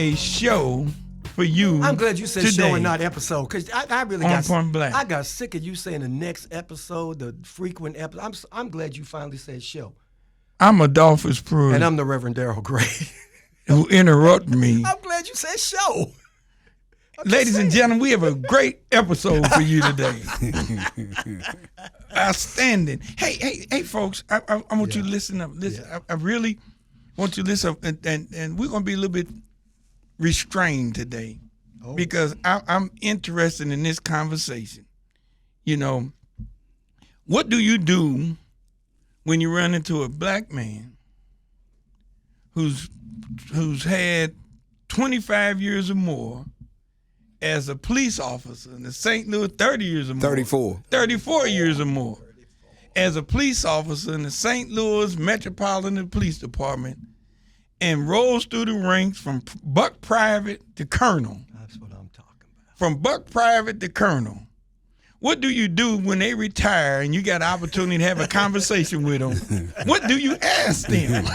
a show for you. I'm glad you said today. show and not episode, because I really On Point Blank. I got sick of you saying the next episode, the frequent episode. I'm glad you finally said show. I'm Adolphus Pruitt. And I'm the Reverend Darrell Gray. Who interrupt me. I'm glad you said show. Ladies and gentlemen, we have a great episode for you today. Outstanding. Hey, folks, I want you to listen up. Listen, I really want you to listen up, and we're going to be a little bit restrained today because I'm interested in this conversation. You know, what do you do when you run into a black man who's had 25 years or more as a police officer in the St. Louis, 30 years or more. 34 years or more. As a police officer in the St. Louis Metropolitan Police Department and rolls through the ranks from buck private to colonel. That's what I'm talking about. From buck private to colonel. What do you do when they retire and you got an opportunity to have a conversation with them? What do you ask them?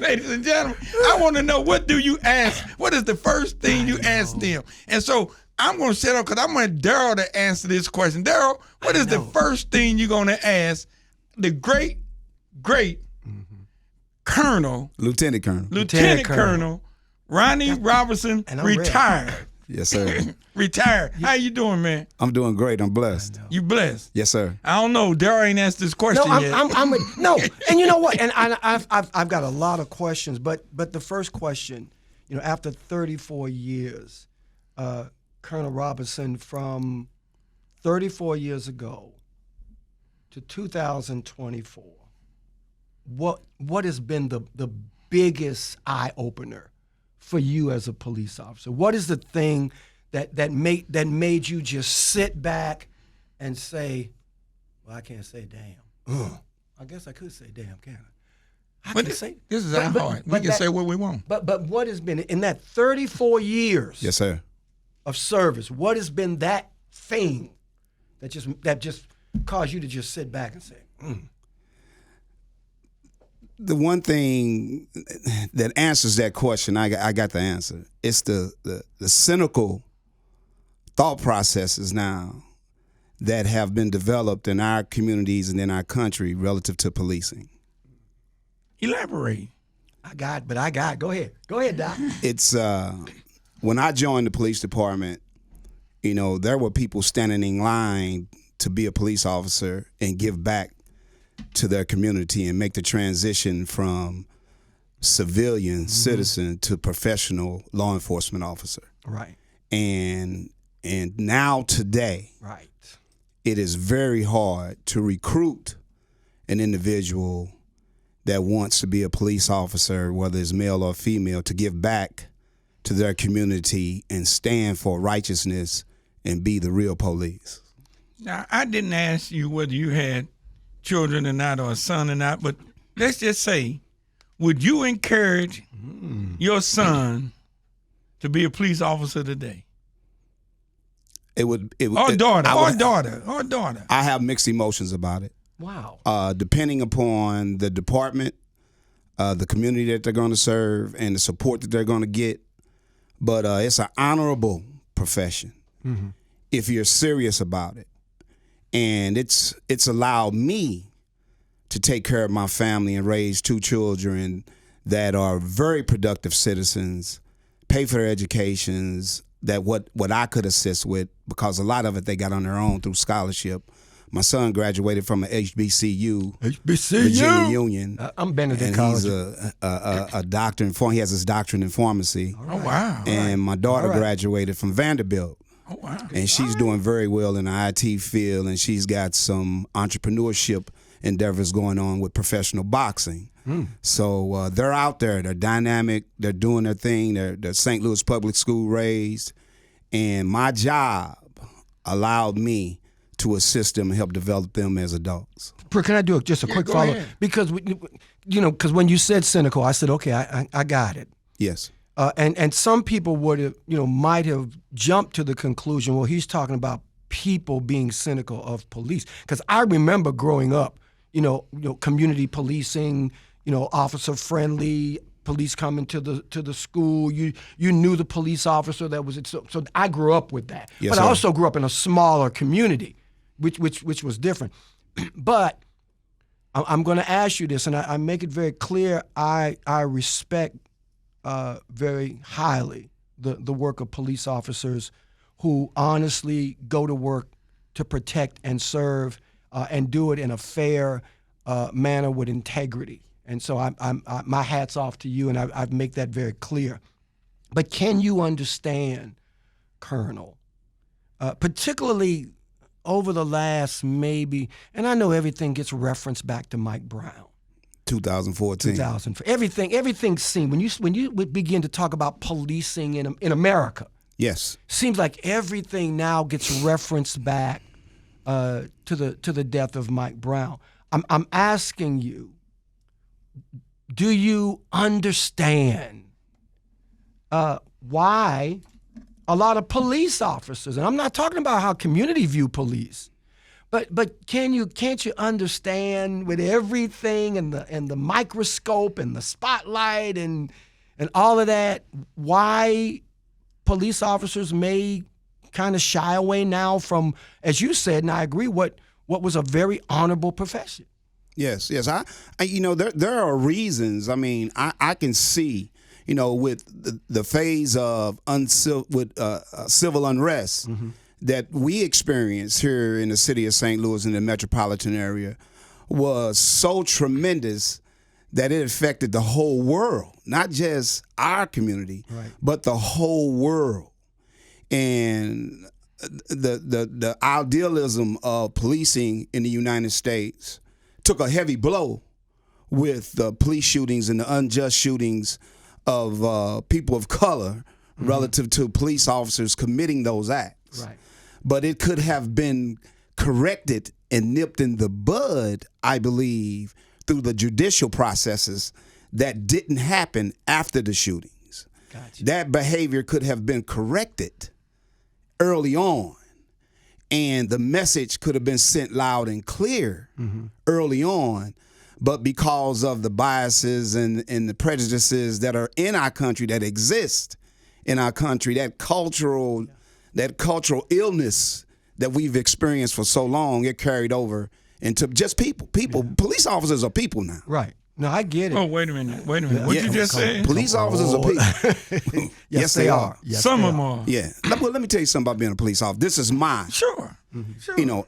Ladies and gentlemen, I want to know, what do you ask? What is the first thing you ask them? And so I'm going to set up, because I want Darrell to answer this question. Darrell, what is the first thing you're going to ask the great Colonel, Lieutenant Colonel Ronnie Robinson, retired? Yes, sir. Retired. How you doing, man? I'm doing great. I'm blessed. You blessed? Yes, sir. I don't know. Darrell ain't asked this question yet. No, and you know what? And I've got a lot of questions, but the first question, you know, after 34 years, Colonel Robinson, from 34 years ago to 2024, what has been the biggest eye opener for you as a police officer? What is the thing that made you just sit back and say, well, I can't say damn. I guess I could say damn, can't I? This is our heart. We can say what we want. But what has been, in that 34 years Yes, sir. of service, what has been that thing that just caused you to just sit back and say, The one thing that answers that question, I got the answer. It's the cynical thought processes now that have been developed in our communities and in our country relative to policing. Elaborate. Go ahead. Go ahead, Doc. It's when I joined the police department, you know, there were people standing in line to be a police officer and give back to their community and make the transition from civilian citizen to professional law enforcement officer. Right. And now today, right, it is very hard to recruit an individual that wants to be a police officer, whether it's male or female, to give back to their community and stand for righteousness and be the real police. Now, I didn't ask you whether you had children or not, or a son or not, but let's just say, would you encourage your son to be a police officer today? Or daughter. I have mixed emotions about it. Wow. Depending upon the department, the community that they're going to serve, and the support that they're going to get. But it's an honorable profession if you're serious about it. And it's allowed me to take care of my family and raise two children that are very productive citizens, pay for their educations, that what I could assist with, because a lot of it they got on their own through scholarship. My son graduated from an HBCU, Virginia Union. I'm Benedict and College. He's a doctor he has his doctorate in pharmacy. Oh, wow. And my daughter graduated from Vanderbilt. Oh, wow. And she's doing very well in the IT field, and she's got some entrepreneurship endeavors going on with professional boxing. So they're out there. They're dynamic. They're doing their thing. They're St. Louis Public School raised. And my job allowed me to assist them and help develop them as adults. Can I do just a quick follow-up? Because, because when you said cynical, I said, okay, I got it. Yes. And some people would have, might have jumped to the conclusion, well, he's talking about people being cynical of police. Because I remember growing up, community policing, officer friendly, police coming to the school. You knew the police officer that was so I grew up with that. Yes, but sir. I also grew up in a smaller community, which was different. But I'm going to ask you this, and I make it very clear. I respect very highly the work of police officers who honestly go to work to protect and serve and do it in a fair manner with integrity. And so my hat's off to you, and I make that very clear. But can you understand, Colonel, particularly over the last maybe, and I know everything gets referenced back to Mike Brown. 2014. Everything seemed, when you begin to talk about policing in America, Yes. seems like everything now gets referenced back to the death of Mike Brown. I'm asking you, do you understand why a lot of police officers, and I'm not talking about how community view police, but can't you understand with everything and the microscope and the spotlight and all of that, why police officers may kind of shy away now from, as you said, and I agree, what was a very honorable profession? Yes. I there are reasons. I mean, I can see, with the phase of civil unrest that we experienced here in the city of St. Louis in the metropolitan area was so tremendous that it affected the whole world, not just our community, but the whole world. And the idealism of policing in the United States took a heavy blow with the police shootings and the unjust shootings of people of color relative to police officers committing those acts. Right. But it could have been corrected and nipped in the bud, I believe, through the judicial processes that didn't happen after the shootings. Gotcha. That behavior could have been corrected early on, and the message could have been sent loud and clear early on. But because of the biases and the prejudices that are in our country, that exist in our country, that cultural illness that we've experienced for so long, it carried over into just people. Police officers are people now. Right. No, I get it. Oh, wait a minute. What you just said? Police officers are people. Yes, they are. Yes, Some they of them are. are. Yeah. Well, let me tell you something about being a police officer. This is mine. Sure. Sure.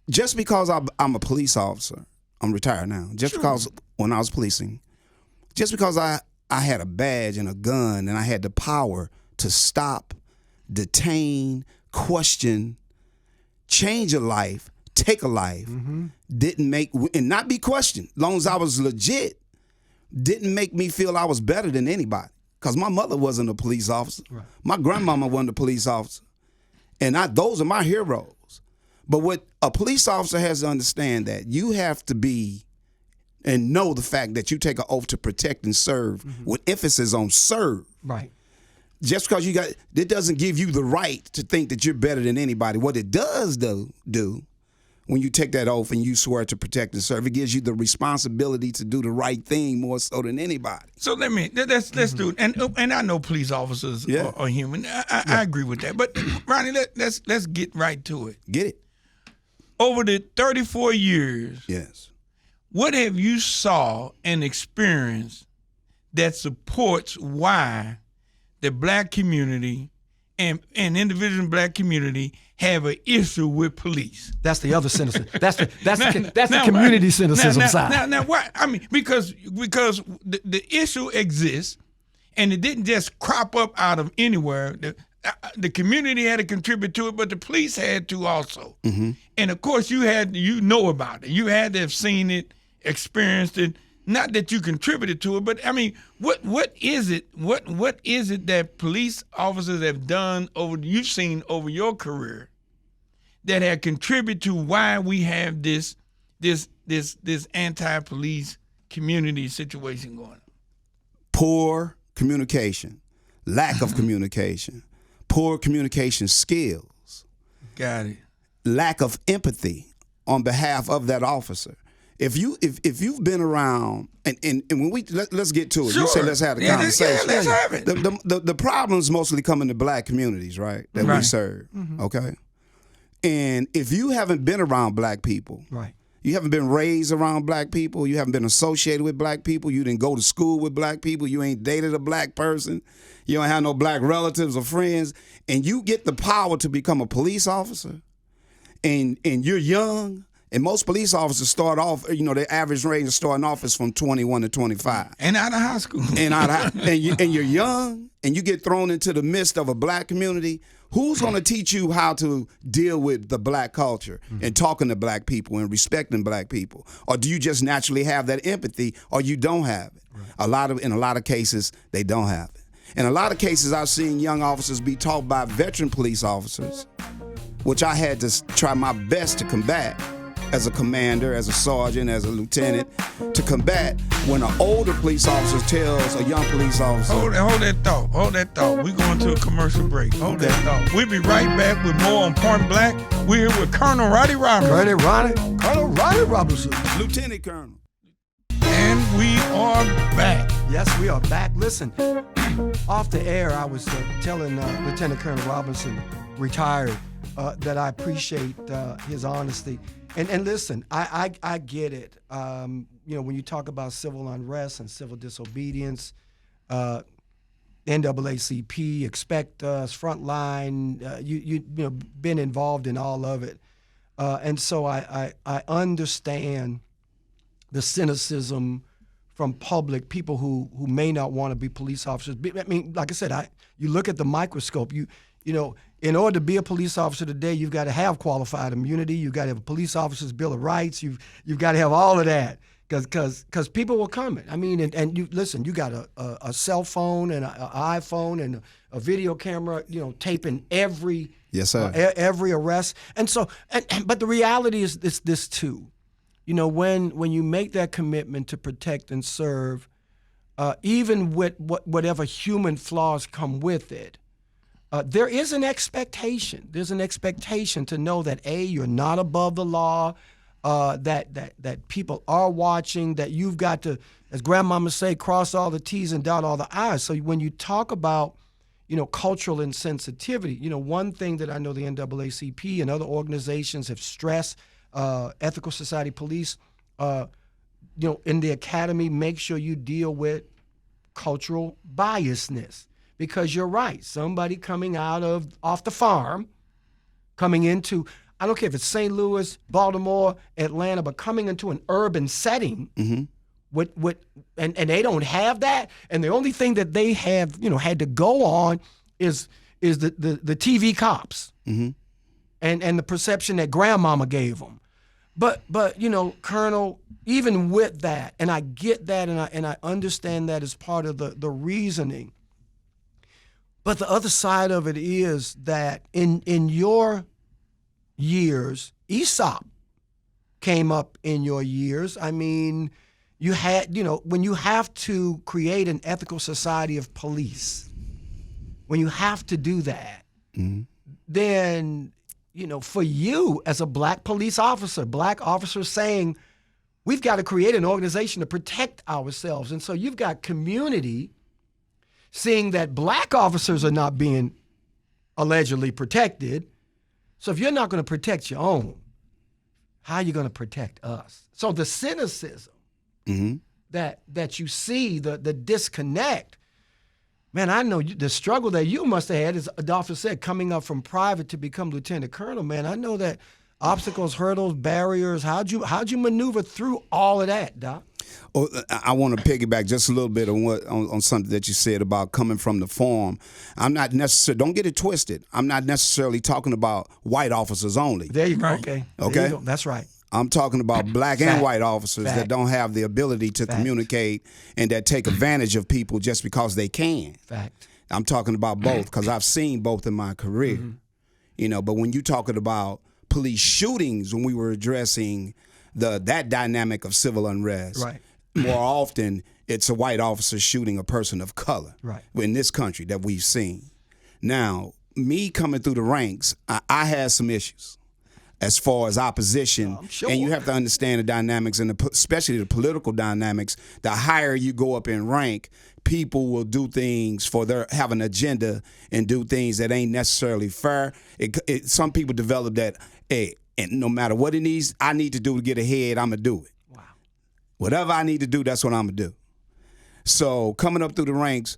Just because I'm a police officer, I'm retired now. Just because when I was policing, just because I had a badge and a gun and I had the power to stop, detain, question, change a life, take a life, didn't make, and not be questioned, long as I was legit, didn't make me feel I was better than anybody. Because my mother wasn't a police officer. Right. My grandmama wasn't a police officer. And those are my heroes. But what a police officer has to understand, that you have to be and know the fact that you take an oath to protect and serve with emphasis on serve. Right. Just because it doesn't give you the right to think that you're better than anybody. What it does do when you take that oath and you swear to protect and serve, it gives you the responsibility to do the right thing more so than anybody. So let's do it. And I know police officers are human. I agree with that. But Ronnie, let's get right to it. Get it? Over the 34 years, Yes. what have you saw and experienced that supports why the black community and individuals in the black community have an issue with police? That's the other cynicism. That's the community cynicism side. Now, why? I mean, because the issue exists, and it didn't just crop up out of anywhere. The community had to contribute to it, but the police had to also. And of course, you know about it. You had to have seen it, experienced it. Not that you contributed to it, but I mean, what is it? What is it that police officers have done you've seen over your career that have contributed to why we have this anti-police community situation going on? Poor communication, lack of communication, poor communication skills. Got it. Lack of empathy on behalf of that officer. If you've been around, and when let's get to it. Sure. You said let's have the conversation. Let's have it. The problems mostly come in the black communities, right? That we serve. Okay. And if you haven't been around black people, right, you haven't been raised around black people, you haven't been associated with black people, you didn't go to school with black people, you ain't dated a black person, you don't have no black relatives or friends, and you get the power to become a police officer, and you're young. And most police officers start off, their average range of starting off is from 21 to 25. And out of high school. and you're young, and you get thrown into the midst of a black community. Who's going to teach you how to deal with the black culture and talking to black people and respecting black people? Or do you just naturally have that empathy, or you don't have it? Right. In a lot of cases, they don't have it. In a lot of cases, I've seen young officers be taught by veteran police officers, which I had to try my best to combat as a commander, as a sergeant, as a lieutenant, to combat when an older police officer tells a young police officer. Hold that thought. We're going to a commercial break. Hold that thought. We'll be right back with more on Point Black. We're here with Colonel Ronnie Robinson. Colonel Ronnie Robinson. Lieutenant Colonel. And we are back. Yes, we are back. Listen, off the air, I was telling Lieutenant Colonel Robinson, retired, that I appreciate his honesty. And listen, I get it. When you talk about civil unrest and civil disobedience, NAACP, Expect Us, Frontline, you been involved in all of it, and so I understand the cynicism from public people who may not want to be police officers. I mean, like I said, you look at the microscope. In order to be a police officer today, you've got to have qualified immunity. You've got to have a police officer's Bill of Rights. You've got to have all of that because people will come. I mean, and you listen. You got a cell phone and an iPhone and a video camera. Taping every every arrest. And so, but the reality is this too. When you make that commitment to protect and serve, even with whatever human flaws come with it. There is an expectation. There's an expectation to know that you're not above the law, that people are watching, that you've got to, as grandmama say, cross all the T's and dot all the I's. So when you talk about, cultural insensitivity, one thing that I know the NAACP and other organizations have stressed, Ethical Society Police, in the academy, make sure you deal with cultural biasness. Because you're right, somebody coming off the farm, coming into, I don't care if it's St. Louis, Baltimore, Atlanta, but coming into an urban setting, and they don't have that, and the only thing that they have, had to go on is the TV cops, and the perception that grandmama gave them. But Colonel, even with that, and I get that, and I understand that as part of the reasoning. But the other side of it is that in your years, ESOP came up in your years. I mean, you had, when you have to create an ethical society of police, when you have to do that, then, for you as a black police officer, black officers saying, we've got to create an organization to protect ourselves. And so you've got community seeing that black officers are not being allegedly protected. So if you're not going to protect your own, how are you going to protect us? So the cynicism that you see, the disconnect, man, I know the struggle that you must have had, as Adolphus said, coming up from private to become lieutenant colonel, man, I know that obstacles, hurdles, barriers, how'd you maneuver through all of that, Doc? Oh, I want to piggyback just a little bit on something that you said about coming from the farm. I'm not necessarily, don't get it twisted. I'm not necessarily talking about white officers only. There you go. Okay. Okay. You go. That's right. I'm talking about black and white officers that don't have the ability to communicate and that take advantage of people just because they can. Fact. I'm talking about both because I've seen both in my career. But when you're talking about police shootings, when we were addressing that dynamic of civil unrest, right. More often it's a white officer shooting a person of color, right. In this country that we've seen. Now, me coming through the ranks, I had some issues. as far as opposition, sure. and you have to understand the dynamics and especially the political dynamics. The higher you go up in rank, people will do things have an agenda and do things that ain't necessarily fair. Some people develop that, hey, and no matter what I need to do to get ahead, I'm gonna do it. Wow. Whatever I need to do, that's what I'm gonna do. So coming up through the ranks,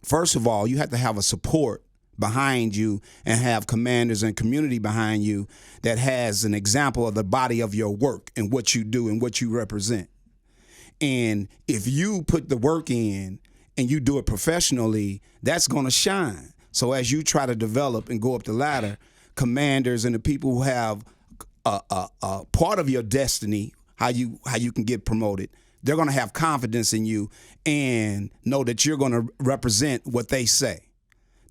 first of all, you have to have a support behind you and have commanders and community behind you that has an example of the body of your work and what you do and what you represent. And if you put the work in and you do it professionally, that's going to shine. So as you try to develop and go up the ladder, commanders and the people who have a part of your destiny, how you can get promoted, they're going to have confidence in you and know that you're going to represent what they say.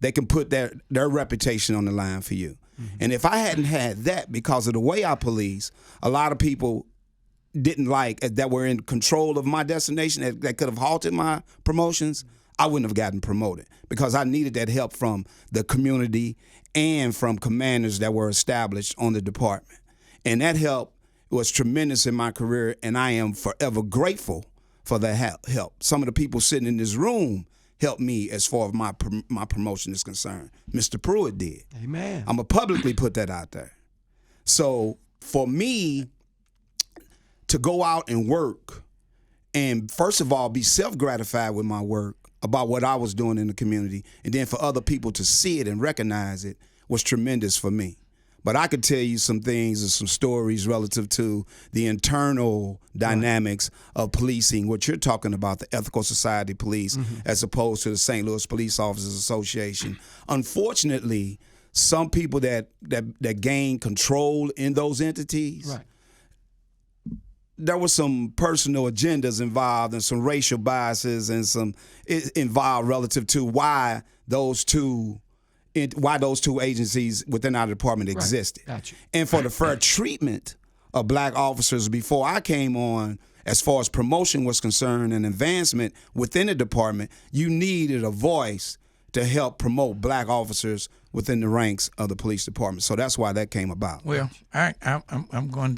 They can put their reputation on the line for you. Mm-hmm. And if I hadn't had that, because of the way I police, a lot of people didn't like that were in control of my destination that could have halted my promotions, I wouldn't have gotten promoted because I needed that help from the community and from commanders that were established on the department. And that help was tremendous in my career, and I am forever grateful for that help. Some of the people sitting in this room helped me as far as my promotion is concerned. Mr. Pruitt did. Amen. I'm going to publicly put that out there. So for me to go out and work and, first of all, be self-gratified with my work about what I was doing in the community, and then for other people to see it and recognize it was tremendous for me. But I could tell you some things and some stories relative to the internal dynamics of policing, what you're talking about, the Ethical Society Police, as opposed to the St. Louis Police Officers Association. Unfortunately, some people that gain control in those entities, Right. there were some personal agendas involved and some racial biases and some involved relative to why those two agencies within our department existed. Gotcha. And for the fair treatment of black officers before I came on, as far as promotion was concerned and advancement within the department, you needed a voice to help promote black officers within the ranks of the police department. So that's why that came about. Well, I'm going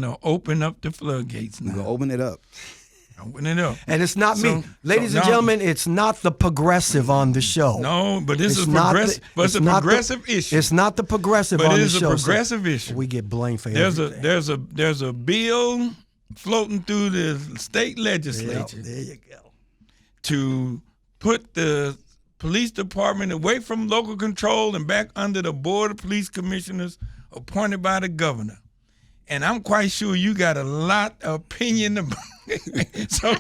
to open up the floodgates now. We're going to open it up. Open it up. And it's not me. Ladies and gentlemen, it's not the progressive on the show. No, but this is progressive. But it's a progressive issue. It's not the progressive on the show. But it is a progressive issue. We get blamed for everything. There's a bill floating through the state legislature. There you go. To put the police department away from local control and back under the board of police commissioners appointed by the governor. And I'm quite sure you got a lot of opinion about it. So,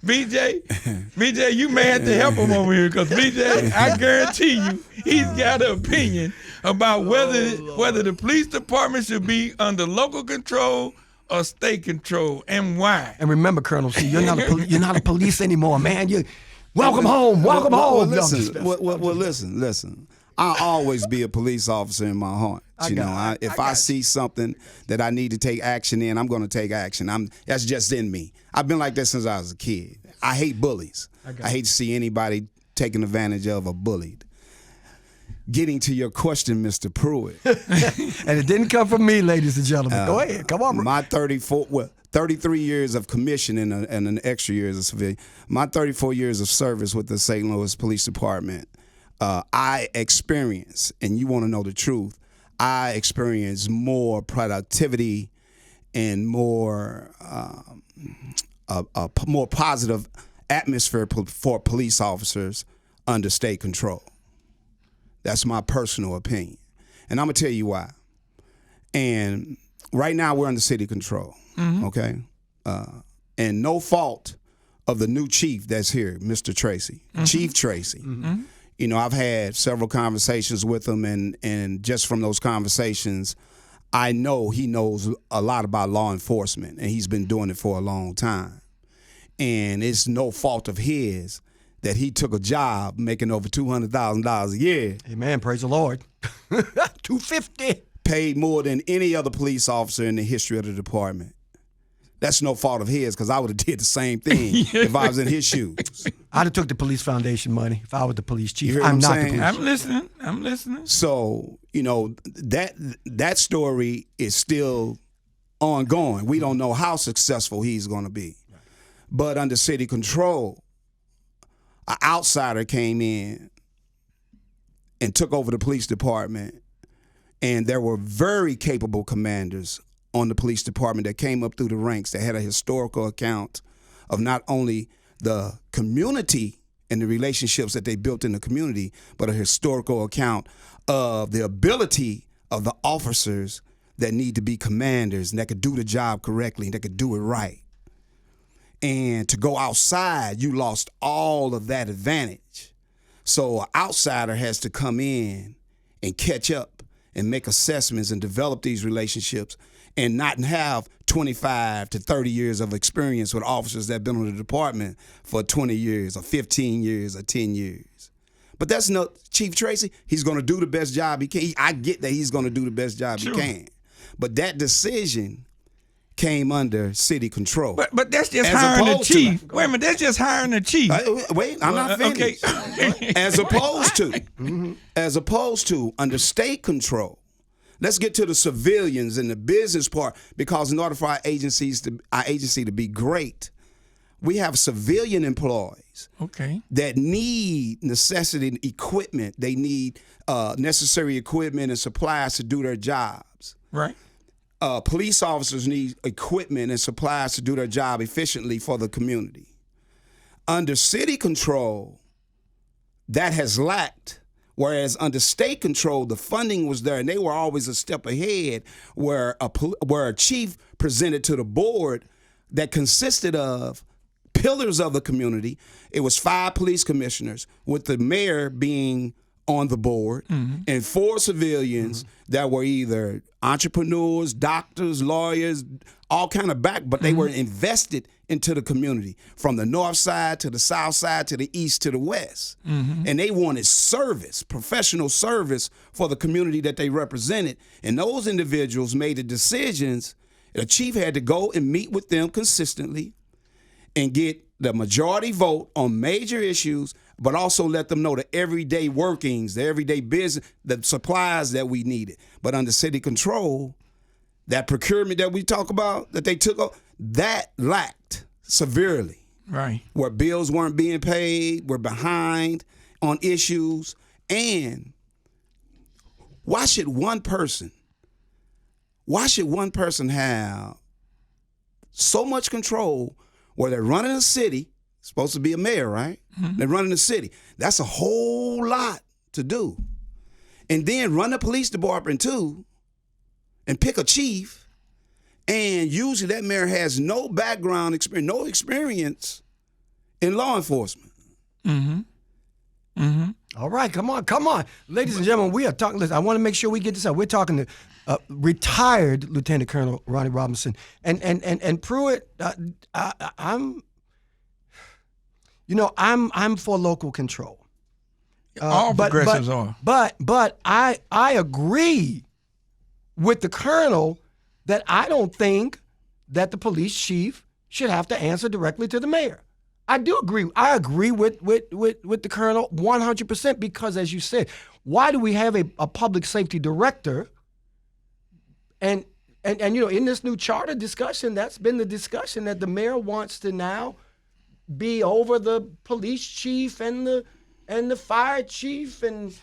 BJ, you may have to help him over here because BJ, I guarantee you, he's got an opinion about whether the police department should be under local control or state control and why. And remember, Colonel C, you're not a police anymore, man. You welcome home. Listen. I'll always be a police officer in my heart. If I see something that I need to take action in, I'm going to take action. That's just in me. I've been like that since I was a kid. I hate bullies. I hate to see anybody taken advantage of or bullied. Getting to your question, Mr. Pruitt. And it didn't come from me, ladies and gentlemen. Go ahead. Come on. My 33 years of commission and an extra year as a civilian. My 34 years of service with the St. Louis Police Department. I experience, and you want to know the truth, I experience more productivity and more a more positive atmosphere for police officers under state control. That's my personal opinion. And I'm going to tell you why. And right now we're under city control, okay? And no fault of the new chief that's here, Mr. Tracy, Chief Tracy. You know, I've had several conversations with him, and just from those conversations, I know he knows a lot about law enforcement, and he's been doing it for a long time. And it's no fault of his that he took a job making over $200,000 a year. Amen. Praise the Lord. $250,000. Paid more than any other police officer in the history of the department. That's no fault of his, because I would have did the same thing if I was in his shoes. I'd have took the police foundation money if I was the police chief. You hear what I'm I'm not saying? the police chief. I'm listening. So, that story is still ongoing. We don't know how successful he's going to be. Right. But under city control, an outsider came in and took over the police department, and there were very capable commanders on the police department that came up through the ranks that had a historical account of not only the community and the relationships that they built in the community, but a historical account of the ability of the officers that need to be commanders and that could do the job correctly and that could do it right. And to go outside, you lost all of that advantage. So an outsider has to come in and catch up and make assessments and develop these relationships and not have 25 to 30 years of experience with officers that have been on the department for 20 years or 15 years or 10 years. But that's not Chief Tracy. He's going to do the best job he can. I get that he's going to do the best job he can. But that decision came under city control. But that's just hiring the chief. Wait a minute, that's just hiring the chief. Wait, I'm not finished. Okay. As opposed to under state control. Let's get to the civilians and the business part, because in order for our agency to be great, we have civilian employees that need necessity equipment. They need necessary equipment and supplies to do their jobs. Right. Police officers need equipment and supplies to do their job efficiently for the community. Under city control, that has lacked. Whereas under state control, the funding was there, and they were always a step ahead, where a chief presented to the board that consisted of pillars of the community. It was 5 police commissioners, with the mayor being on the board, and 4 civilians that were either entrepreneurs, doctors, lawyers, all kind of but they were invested into the community, from the north side to the south side to the east to the west. And they wanted service, professional service for the community that they represented. And those individuals made the decisions. The chief had to go and meet with them consistently and get the majority vote on major issues, but also let them know the everyday workings, the everyday business, the supplies that we needed. But under city control, that procurement that we talk about, that they took up, that lacked severely. Right. Where bills weren't being paid, we're behind on issues. And why should one person have so much control where they're running a city? Supposed to be a mayor, right? They're running the city. That's a whole lot to do. And then run the police department too, and pick a chief, and usually that mayor has no background experience, no experience in law enforcement. All right, come on. Ladies and gentlemen, we are talking, listen, I want to make sure we get this out. We're talking to retired Lieutenant Colonel Ronnie Robinson. And Pruitt, I'm for local control. All progressives are. But I agree with the colonel that I don't think that the police chief should have to answer directly to the mayor. I do agree. I agree with the colonel 100%, because, as you said, why do we have a public safety director? And in this new charter discussion, that's been the discussion, that the mayor wants to now be over the police chief and the fire chief and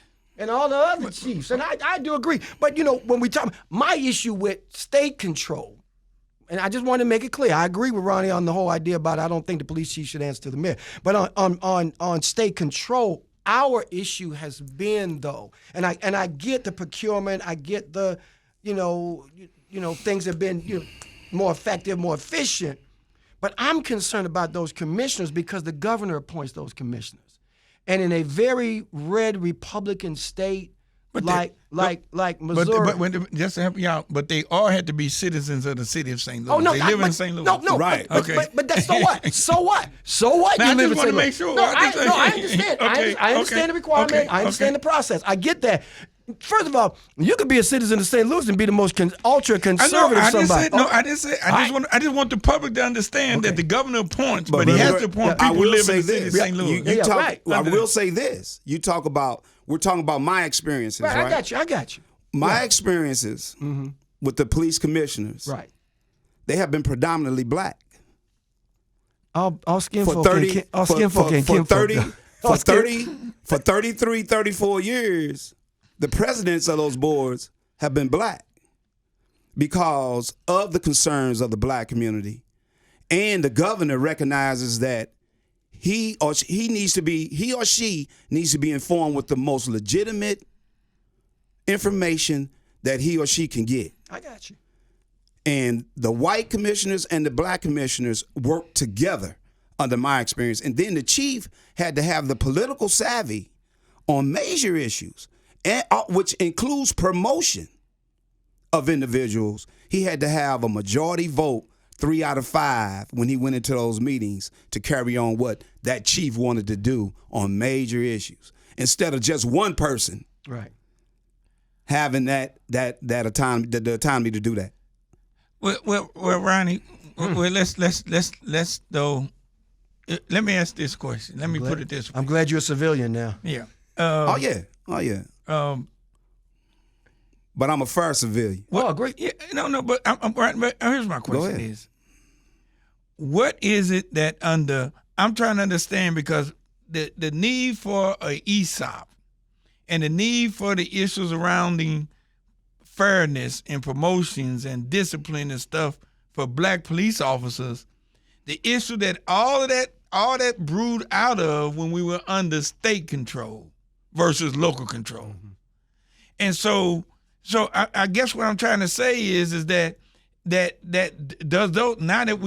all the other chiefs. And I do agree. But, when we talk, my issue with state control, and I just want to make it clear, I agree with Ronnie on the whole idea about I don't think the police chief should answer to the mayor. But on state control, our issue has been, though, and I get the procurement, I get the, things have been more effective, more efficient. But I'm concerned about those commissioners, because the governor appoints those commissioners. And in a very red Republican state like Missouri. Just to help you out, but they all had to be citizens of the city of St. Louis. Oh, no, they live in St. Louis. No, right. But that's so what? So what? Now, You live I just in want to St. make Louis. sure. No, I understand. Okay, I understand the requirement. okay, I understand the process. I get that. first of all, you could be a citizen of St. Louis and be the most ultra conservative I somebody. I just want the public to understand that the governor appoints, but he has to appoint people who live in the city of St. Louis. I will say this. We're talking about my experiences, right? I got you. My experiences with the police commissioners, right? They have been predominantly black. All skin folk for 33, 34 years, the presidents of those boards have been black because of the concerns of the black community. And the governor recognizes that he or she needs to be informed with the most legitimate information that he or she can get. I got you. And the white commissioners and the black commissioners worked together under my experience. And then the chief had to have the political savvy on major issues, and, which includes promotion of individuals. He had to have a majority vote, 3 out of 5, when he went into those meetings to carry on what that chief wanted to do on major issues, instead of just one person having the autonomy to do that. Well, Ronnie. Well, let's though. Let me ask this question. Let me put it this way. I'm glad you're a civilian now. Yeah. Oh yeah. But I'm a fair civilian. Well, great. Yeah. No. But but here's my question: is what is it that I'm trying to understand, because the need for a ESOP and the need for the issues surrounding fairness and promotions and discipline and stuff for black police officers, the issue that all that brewed out of when we were under state control versus local control. Mm-hmm. And so I guess what I'm trying to say is that does those, now that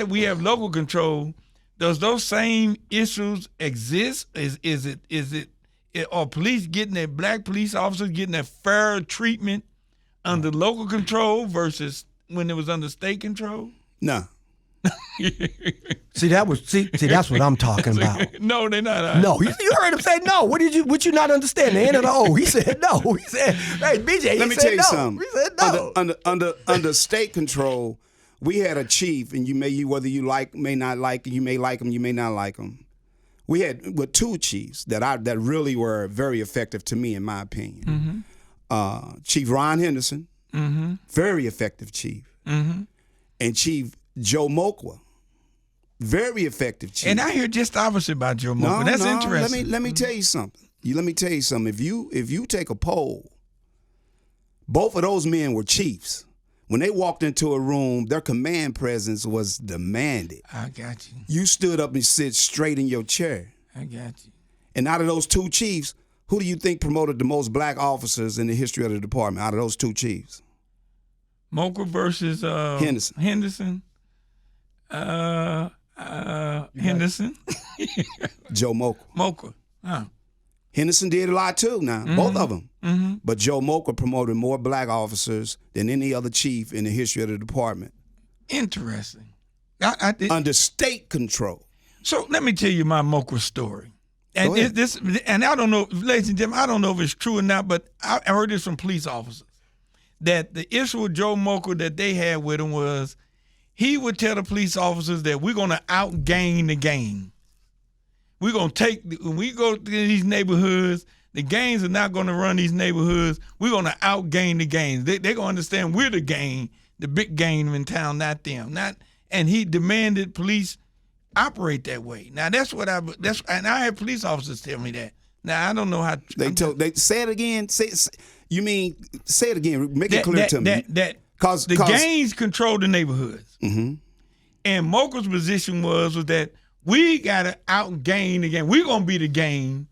we have local control, does those same issues exist? Is it are police getting black police officers getting a fair treatment under local control versus when it was under state control? No. See, that's what I'm talking about. No, they're not. No, you heard him say no. What you not understand? The N or the O? He said no. He said, "Hey, BJ." Let me tell you something. He said no. Under state control, we had a chief, and you may not like him, you may not like him. We had two chiefs that really were very effective to me, in my opinion. Mm-hmm. Chief Ron Henderson, very effective chief, and Chief Joe Mokwa, very effective chief. And I hear just the opposite about Joe Mokwa. That's interesting. Let me tell you something. Let me tell you something. If you take a poll, both of those men were chiefs. When they walked into a room, their command presence was demanded. I got you. You stood up and sit straight in your chair. I got you. And out of those two chiefs, who do you think promoted the most black officers in the history of the department out of those two chiefs? Mokwa versus Henderson. Henderson. Joe Mokwa. Henderson did a lot too now, both of them. Mm-hmm. But Joe Mokwa promoted more black officers than any other chief in the history of the department. Interesting. Under state control. So let me tell you my Mokwa story. And and I don't know, ladies and gentlemen, I don't know if it's true or not, but I heard this from police officers, that the issue with Joe Mokwa that they had with him was he would tell the police officers that we're going to outgain the gang. We're going to when we go to these neighborhoods, the gangs are not going to run these neighborhoods. We're going to outgain the gangs. They're going to understand we're the gang, the big gang in town, not them. And he demanded police operate that way. Now and I had police officers tell me that. Now I don't know how they say it again. Say it again. Make it clear to me. Because the gangs control the neighborhoods. Mm-hmm. And Mokwa's position was that we got to outgain the gang. We're going to be the gang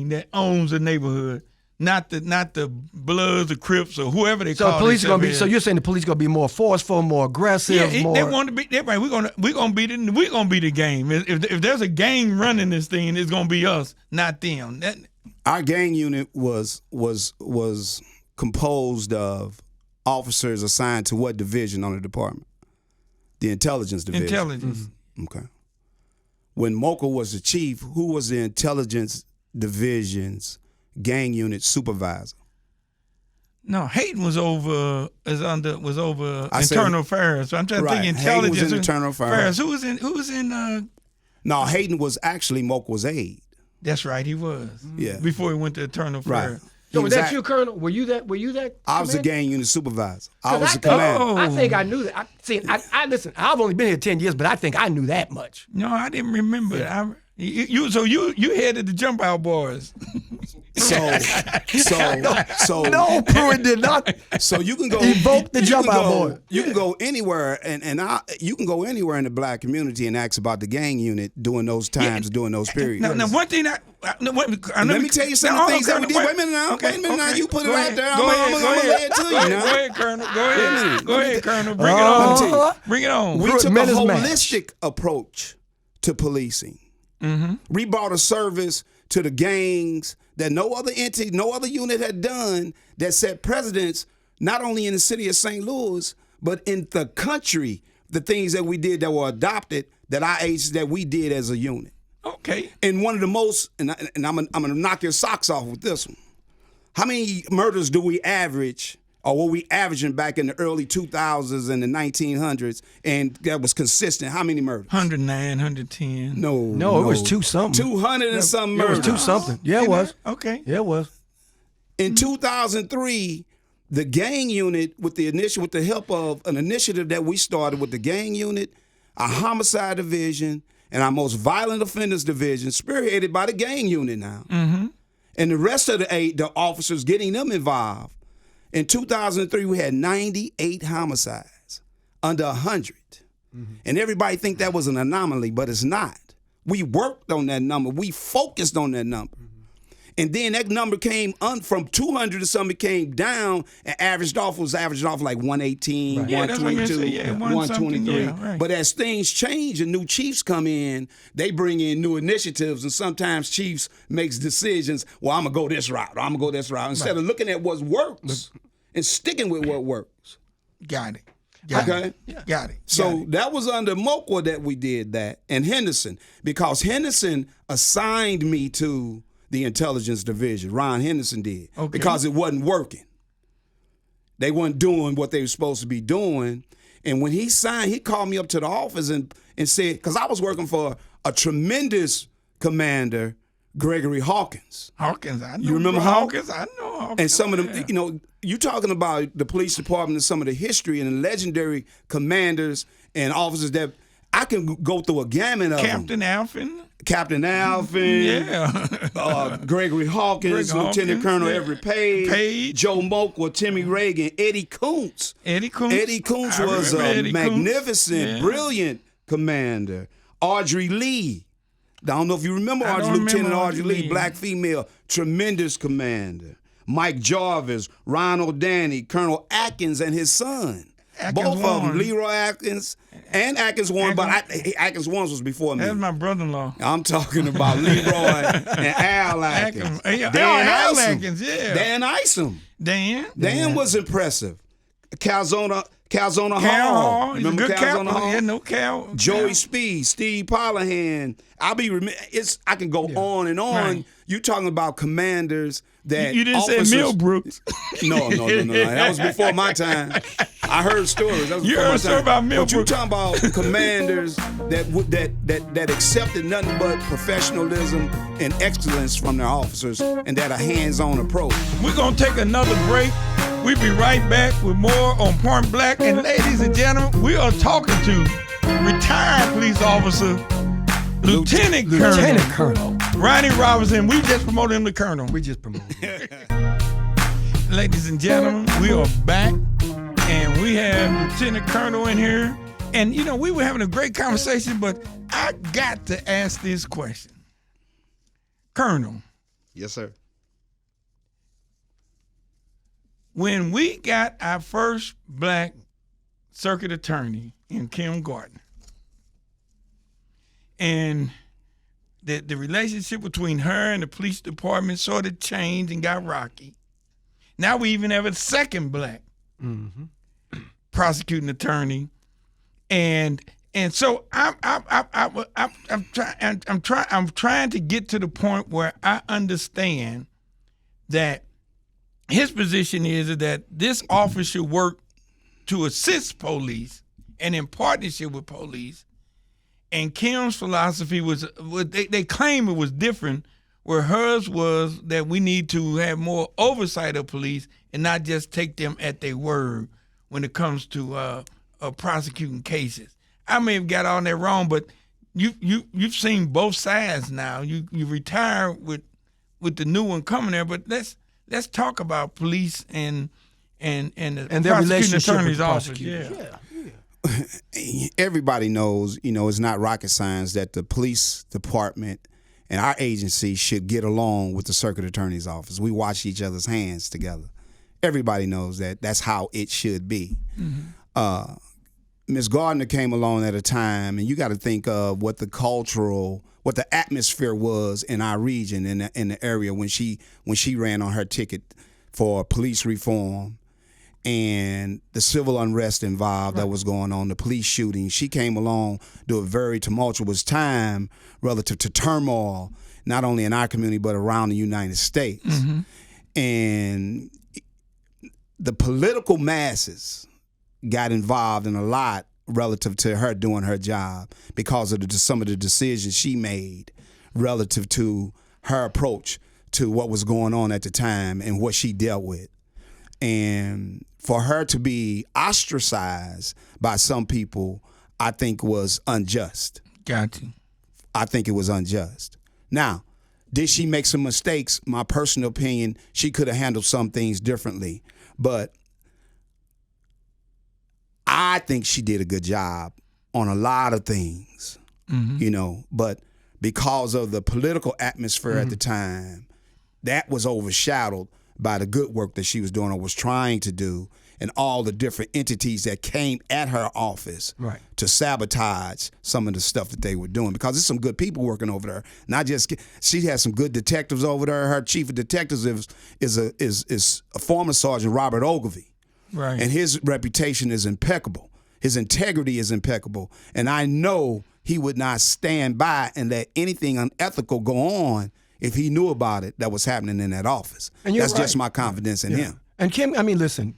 that owns the neighborhood, not the Bloods, the Crips, or whoever they call it. So you're saying the police going to be more forceful, more aggressive? Yeah, they want to be. They're right. We're going to be the gang. If there's a gang running this thing, it's going to be us, not them. Our gang unit was composed of officers assigned to what division on the department? The intelligence division. Intelligence. Okay. When Mokwa was the chief, who was the intelligence division's gang unit supervisor? No, Hayden was over I said- internal affairs. So I'm trying to Right, think Hayden was intelligence. in internal affairs. Who was in No, Hayden was actually Moqua's aide. that's right, he was. Yeah. Before he went to internal Right. affairs. So He was was that act- you, Colonel? Were you that? I was the commander? gang unit supervisor. I 'Cause was the think- commander. I think I knew that. I listen. I've only been here 10 years, but I think I knew that much. No, I didn't remember. You headed the jump out boys. So No, Pruitt did not. So you can go Evoke the you jump can out go- boy. You can go anywhere, you can go anywhere in the black community and ask about the gang unit during those times, during those periods. Now one thing Let me tell you some of the things that we did. Wait a minute now. Wait a minute now. You put it out there. I'm gonna lay it to you Go now. ahead, Colonel. Go Wait a ahead. minute. Go ahead, Colonel. Bring it Let me on. tell you. Bring it on. We took a Menace match. holistic approach to policing. Mm-hmm. We brought a service to the gangs that no other entity, no other unit had done that set precedents not only in the city of St. Louis, but in the country, the things that we did that were adopted that we did as a unit. Okay. And one of the most, and I'm gonna knock your socks off with this one. How many murders do we average, or were we averaging back in the early 2000s and the 1900s, and that was consistent? How many murders? 109, 110. No, it was 2-something. 200 and some It murders. was 2-something. Yeah, it was. Okay. Yeah, it was. In 2003, the gang unit, with the help of an initiative that we started with the gang unit, our homicide division, and our most violent offenders division, spearheaded by the gang unit now, and the rest of the officers getting them involved. In 2003, we had 98 homicides, under 100. And everybody think that was an anomaly, but it's not. We worked on that number. We focused on that number. And then that number came from 200 to something, came down and averaged off like 118, Right. Yeah, that's what I'm gonna 122, say, yeah, 123. yeah, right. But as things change and new chiefs come in, they bring in new initiatives, and sometimes chiefs makes decisions, well, I'm going to go this route, or I'm going to go this route, instead of looking at what works and sticking with what works. Got it. Okay? Got it. So that was under Moqua that we did that, and Henderson, because Henderson assigned me to the intelligence division. Ron Henderson did. Okay. Because it wasn't working. They weren't doing what they were supposed to be doing. And when he signed, he called me up to the office and said, because I was working for a tremendous commander, Gregory Hawkins. Hawkins, I know. You remember Hawkins? I know Hawkins. And some of them, you talking about the police department and some of the history and the legendary commanders and officers that I can go through a gamut of Captain them. Alfin. Captain Alvin, Yeah. Gregory Hawkins, Greg Lieutenant Hawkins, Colonel yeah. Everett Page, Joe Moqua, Timmy Reagan, Eddie Koontz. Eddie Koontz. Eddie Koontz I was remember a Eddie Koontz. magnificent, Yeah. brilliant commander. Audrey Lee. I don't know if you remember I don't Audrey, Lieutenant remember Audrey Audrey Lee, Lee. black female, tremendous commander. Mike Jarvis, Ronald Danny, Colonel Atkins and his son. Atkins Both of them, Warren. Leroy Atkins and Atkins Warren, but Atkins Warren was before me. That's my brother-in-law. I'm talking about Leroy and Al Atkins. Al Isom. Atkins, yeah. Dan Isom. Dan was impressive. Calzona Cal Hall. Hall. He's a Remember good Calzona Cal. Hall? Yeah, no Cal. Joey Cal. Speed, Steve Pollahan. I can go on and on. Right. You talking about commanders that You didn't officers, say Millbrooks. No. That was before my time. I heard stories. That was You before heard my a story time. about But you Millbrook. talking about commanders that accepted nothing but professionalism and excellence from their officers, and that a hands-on approach. We're going to take another break. We'll be right back with more on Point Black. And ladies and gentlemen, we are talking to retired police officer, Lieutenant Colonel. Ronnie Robinson. We just promoted him to Colonel. We just promoted. Ladies and gentlemen, we are back, and we have Lieutenant Colonel in here. And, we were having a great conversation, but I got to ask this question. Colonel, Yes, sir. when we got our first black circuit attorney in Kim Gardner, and the relationship between her and the police department sort of changed and got rocky. Now we even have a second black prosecuting attorney, and so I'm trying to get to the point where I understand that his position is that this office should work to assist police and in partnership with police. And Kim's philosophy was, they claim it was different, where hers was that we need to have more oversight of police and not just take them at their word when it comes to prosecuting cases. I may have got all that wrong, but you've seen both sides now. You retire with the new one coming there, but let's talk about police and their relationship with the office. prosecutor. Everybody knows, it's not rocket science that the police department and our agency should get along with the circuit attorney's office. We wash each other's hands together. Everybody knows that. That's how it should be. Mm-hmm. Ms. Gardner came along at a time, and you got to think of what the atmosphere was in our region, in the area when she ran on her ticket for police reform and the civil unrest involved that was going on, the police shooting. She came along during a very tumultuous time relative to turmoil, not only in our community but around the United States. Mm-hmm. And the political masses got involved in a lot relative to her doing her job because of some of the decisions she made relative to her approach to what was going on at the time and what she dealt with. And for her to be ostracized by some people, I think was unjust. Got you. I think it was unjust. Now, did she make some mistakes? My personal opinion, she could have handled some things differently. But I think she did a good job on a lot of things, but because of the political atmosphere at the time, that was overshadowed by the good work that she was doing or was trying to do, and all the different entities that came at her office to sabotage some of the stuff that they were doing. Because there's some good people working over there. Not just she has some good detectives over there. Her chief of detectives is a former Sergeant Robert Ogilvie. Right. And his reputation is impeccable. His integrity is impeccable. And I know he would not stand by and let anything unethical go on if he knew about it that was happening in that office. And that's just my confidence in him. And Kim, I mean, listen,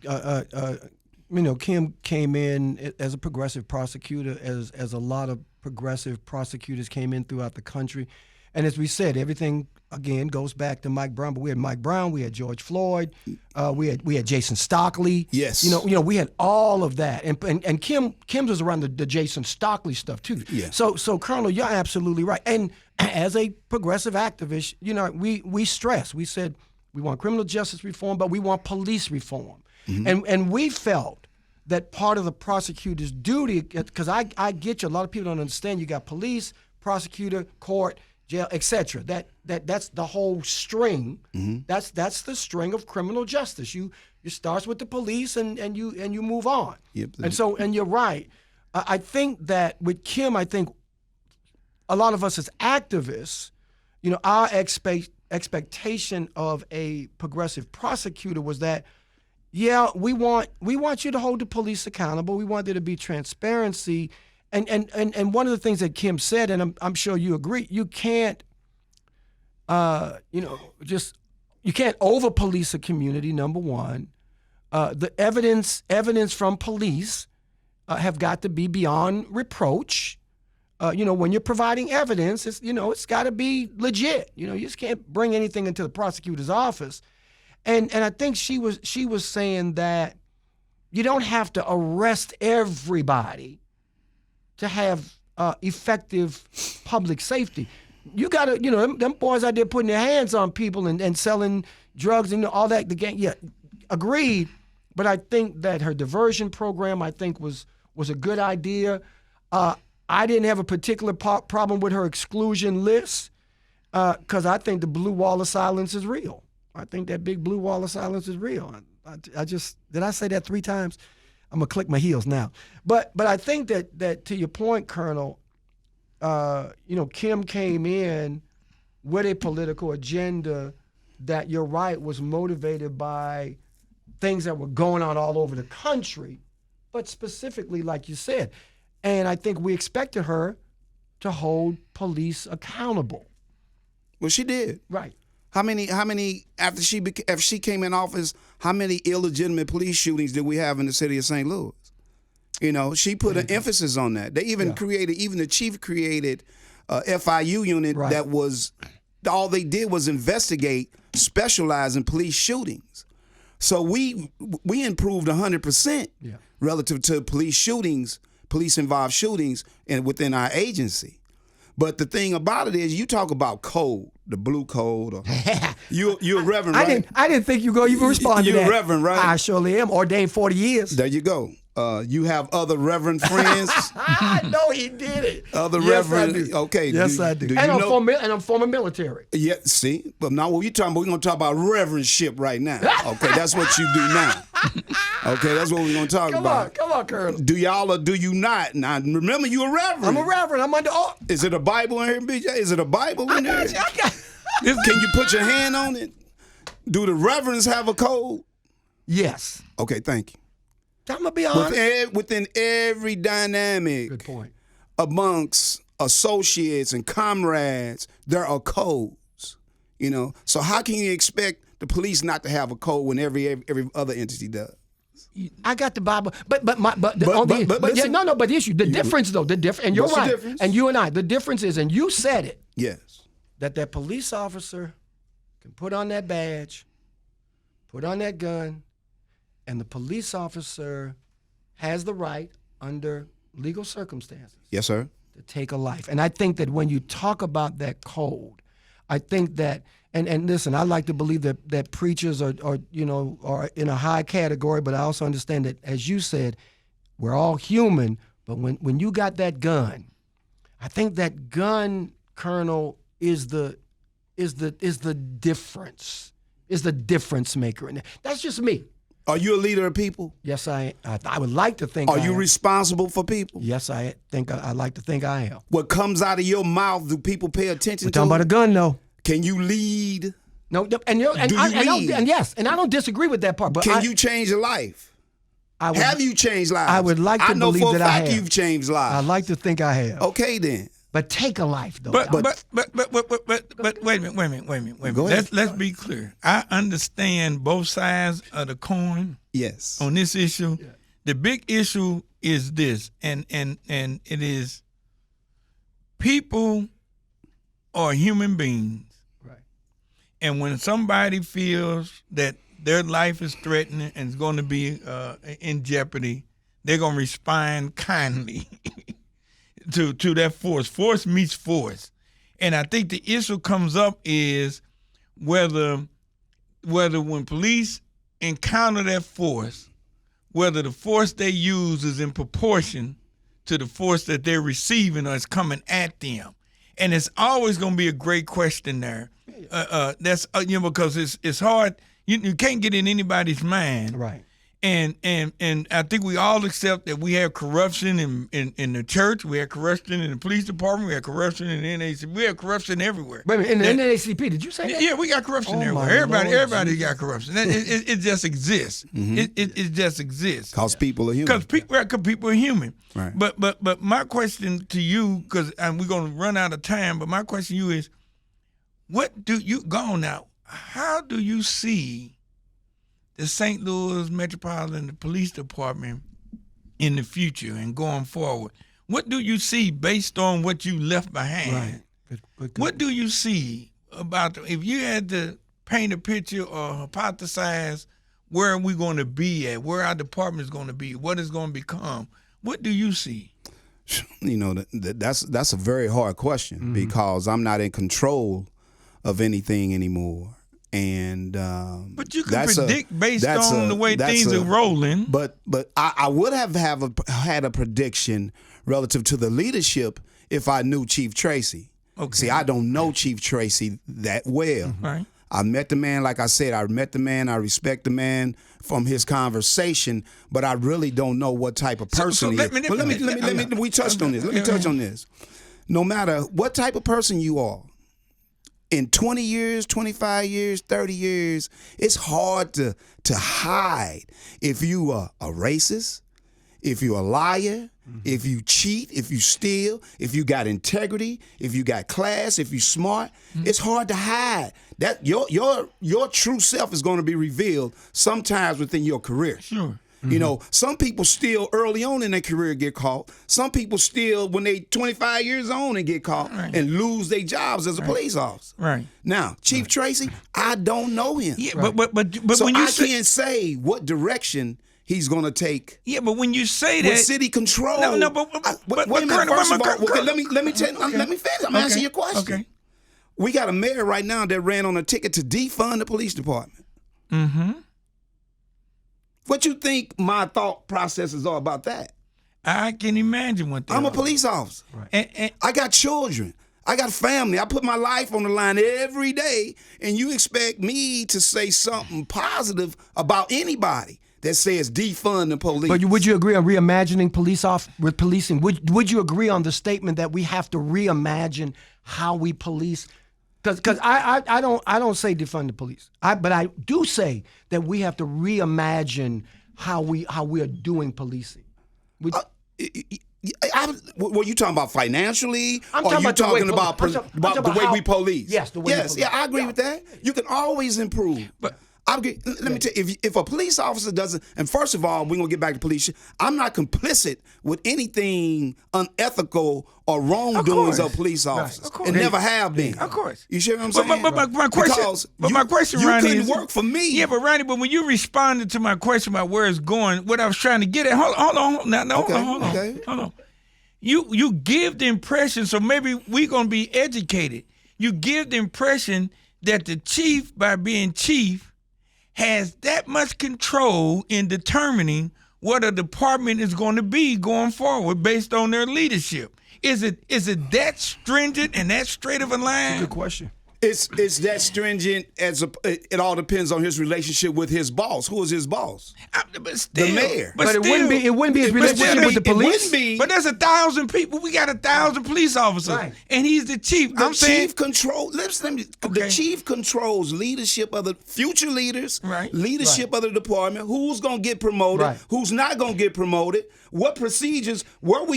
Kim came in as a progressive prosecutor, as a lot of progressive prosecutors came in throughout the country. And as we said, everything, again, goes back to Mike Brown. But we had Mike Brown, we had George Floyd, we had Jason Stockley. Yes. We had all of that. And Kim's was around the Jason Stockley stuff too. Yeah. So Colonel, you're absolutely right. And as a progressive activist, we stress. We said we want criminal justice reform, but we want police reform. Mm-hmm. And we felt that part of the prosecutor's duty, because I get you, a lot of people don't understand. You got police, prosecutor, court, jail, etc. That's the whole string. Mm-hmm. That's the string of criminal justice. You starts with the police and you move on. Yep. And you're right. I think that with Kim, I think a lot of us as activists, our expectation of a progressive prosecutor was that, we want you to hold the police accountable. We want there to be transparency. And one of the things that Kim said, and I'm sure you agree, you can't, you can't over police a community. Number one, the evidence from police have got to be beyond reproach. When you're providing evidence, it's got to be legit. You just can't bring anything into the prosecutor's office. And I think she was saying that you don't have to arrest everybody to have effective public safety. You got to, them boys out there putting their hands on people and selling drugs and all that. Agreed. But I think that her diversion program, I think, was a good idea. I didn't have a particular problem with her exclusion list because I think the blue wall of silence is real. I think that big blue wall of silence is real. I just, did I say that 3 times? I'm gonna click my heels now. But I think that to your point, Colonel, Kim came in with a political agenda that, you're right, was motivated by things that were going on all over the country, but specifically, like you said. And I think we expected her to hold police accountable. Well, she did. Right. How many after she came in office, how many illegitimate police shootings did we have in the city of St. Louis? You know, she put an emphasis on that. They even even the chief created a FIU unit that was, all they did was investigate, specialize in police shootings. So we improved 100% relative to police shootings, police-involved shootings within our agency. But the thing about it is, you talk about code, the blue code. Or, you're a reverend, right? I didn't think you go even respond to that. You're a reverend, right? I surely am. Ordained 40 years. There you go. You have other reverend friends? No, he did it. Other yes, reverend? I do. Okay. Yes, I do. And I'm former military. Yeah, see? But now what we're talking about, we're going to talk about reverendship right now. Okay, that's what you do now. Okay, that's what we're going to talk about. Come on, Colonel. Do y'all or do you not? Now, remember, you're a reverend. I'm a reverend. I'm under oath. Is it a Bible in here, BJ? Is it a Bible in there? I got you. Can you put your hand on it? Do the reverends have a code? Yes. Okay, thank you. I'm going to be honest. Within every dynamic, good point, amongst associates and comrades, there are codes. You know, so how can you expect the police not to have a code when every other entity does? I got the Bible, but the issue, the difference though, and you're right, and you and I, the difference is, and you said it, yes, that police officer can put on that badge, put on that gun, and the police officer has the right, under legal circumstances, yes, sir, to take a life. And I think that when you talk about that code, I think that, and listen, I like to believe that preachers are in a high category, but I also understand that, as you said, we're all human. But when you got that gun, I think that gun, Colonel, is the difference, is the difference maker. And that's just me. Are you a leader of people? Yes, I would like to think. Are you responsible for people? Yes, I like to think I am. What comes out of your mouth, do people pay attention to? We're talking about a gun, though. Can you lead? No, and yes, and I don't disagree with that part. But can you change a life? Have you changed lives? I would like to believe that I have. I know for a fact you've changed lives. I like to think I have. Okay, then. But take a life, though. But wait a minute. Let's be clear. I understand both sides of the coin. Yes. On this issue, the big issue is this, and it is, people are human beings, right? And when somebody feels that their life is threatened and is going to be in jeopardy, they're going to respond kindly to that force. Force meets force. And I think the issue comes up is whether when police encounter that force, whether the force they use is in proportion to the force that they're receiving or is coming at them. And it's always going to be a great question there. That's because it's hard. You can't get in anybody's mind. Right. And I think we all accept that we have corruption in the church, we have corruption in the police department, we have corruption in the NACP, we have corruption everywhere. Wait a minute, in the NACP, did you say that? Yeah, we got corruption everywhere. Everybody got corruption. It just exists. Mm-hmm. It just exists. Because people are human. Because people are human. Right. But my question to you, because we're going to run out of time, but my question to you is, what do you go now? How do you see the St. Louis Metropolitan Police Department in the future and going forward? What do you see based on what you left behind? Right. Good. What do you see about if you had to paint a picture or hypothesize where are we going to be at, where our department is going to be, what it's going to become? What do you see? You know, that's a very hard question because I'm not in control of anything anymore. And but you can predict based on the way things are rolling. But I would have had a prediction relative to the leadership if I knew Chief Tracy. Okay. See, I don't know Chief Tracy that well. Mm-hmm. Right. I met the man, like I said, I respect the man from his conversation, but I really don't know what type of person he is. We touched on this. Let me touch on this. No matter what type of person you are, in 20 years, 25 years, 30 years, it's hard to hide if you are a racist, if you're a liar, if you cheat, if you steal, if you got integrity, if you got class, if you're smart, it's hard to hide. That your true self is going to be revealed sometimes within your career. Sure. You know, some people still early on in their career get caught. Some people still when they 25 years on and get caught and lose their jobs as a police officer. Right. Now, Chief Tracy, I don't know him. Yeah, but So when you I can't say what direction he's going to take. Yeah, but when you say that, with city control. No, but wait a minute. First of all, okay, let me finish. I'm answering your question. Okay. We got a mayor right now that ran on a ticket to defund the police department. Mm-hmm. What you think my thought processes are about that? I can imagine what I'm a police officer. Right. And I got children. I got family. I put my life on the line every day, and you expect me to say something positive about anybody that says defund the police. But would you agree on reimagining with policing? Would you agree on the statement that we have to reimagine how we police? Because I don't say defund the police. But I do say that we have to reimagine how we are doing policing. Were you talking about financially? I'm or talking you about talking the way, about the way we police? Yes, the way we police. Yeah, I agree with that. You can always improve. But let me tell you, if a police officer doesn't, and first of all, we're going to get back to police, I'm not complicit with anything unethical or wrongdoings of police officers. Right. And never have been. Of course. You see what I'm saying? But my question, you Ronnie, couldn't work for me. Yeah, but Ronnie, but when you responded to my question about where it's going, what I was trying to get at, hold on. You give the impression, so maybe we're going to be educated. You give the impression that the chief, by being chief, has that much control in determining what a department is going to be going forward based on their leadership. Is it that stringent and that straight of a line? Good question. It's that stringent it all depends on his relationship with his boss. Who is his boss? The mayor. But it wouldn't be his relationship with the police. It wouldn't be. But there's 1,000 people. We got 1,000 police officers, and he's the chief. Chief control. The chief controls leadership of the future leaders, leadership of the department. Who's gonna get promoted? Who's not gonna get promoted? What procedures?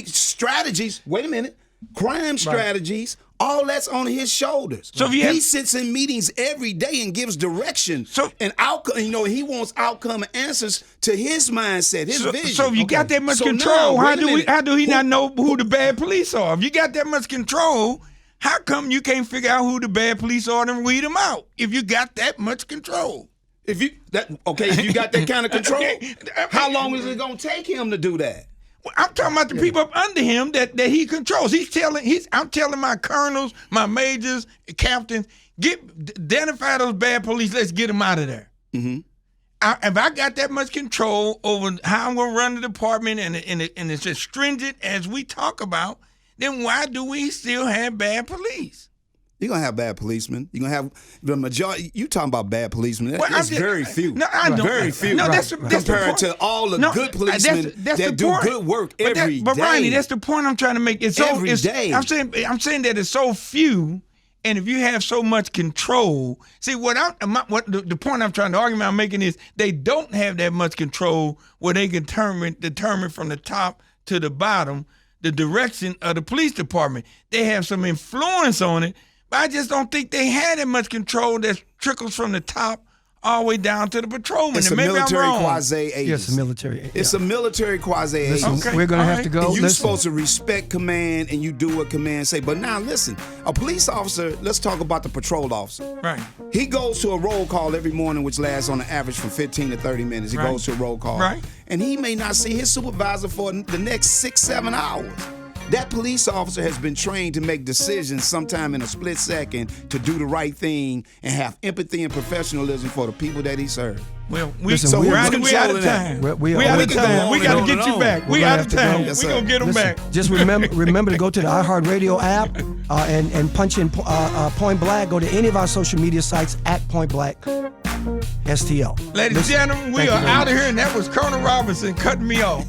Strategies? Wait a minute. Crime strategies. All that's on his shoulders. So he sits in meetings every day and gives direction and outcome. You know, he wants outcome and answers to his mindset, his vision. So if you got that much control, how do he not know who the bad police are? If you got that much control, how come you can't figure out who the bad police are and weed them out? If you got that much control. If you got that kind of control, how long is it gonna take him to do that? I'm talking about the people up under him that he controls. I'm telling my colonels, my majors, captains, identify those bad police. Let's get them out of there. Mm-hmm. If I got that much control over how I'm going to run the department and it's as stringent as we talk about, then why do we still have bad police? You're going to have bad policemen. You're going to have the majority. You talking about bad policemen. That's very few. No, I don't. Very few. No, that's compared to all the good policemen that do good work every day. But Ronnie, that's the point I'm trying to make. Every day. I'm saying that it's so few, and if you have so much control, see the point I'm trying to argue I'm making is they don't have that much control where they can determine from the top to the bottom the direction of the police department. They have some influence on it. But I just don't think they had that much control that trickles from the top all the way down to the patrolman. It's a military quasi-agency. Yes, a military. It's a military quasi-agency. We're going to have to go. And you're supposed to respect command, and you do what command say. But now, listen, a police officer, let's talk about the patrol officer. Right. He goes to a roll call every morning, which lasts on an average from 15 to 30 minutes. He goes to a roll call. Right. And he may not see his supervisor for the next 6-7 hours. That police officer has been trained to make decisions sometime in a split second to do the right thing and have empathy and professionalism for the people that he serves. Well, we're out of time. We're out of time. We got to get you back. We're out of time. We're going to get them back. Just remember to go to the iHeartRadio app and punch in Point Black. Go to any of our social media sites at Point Black STL. Ladies and gentlemen, we are out of here, and that was Colonel Robinson cutting me off.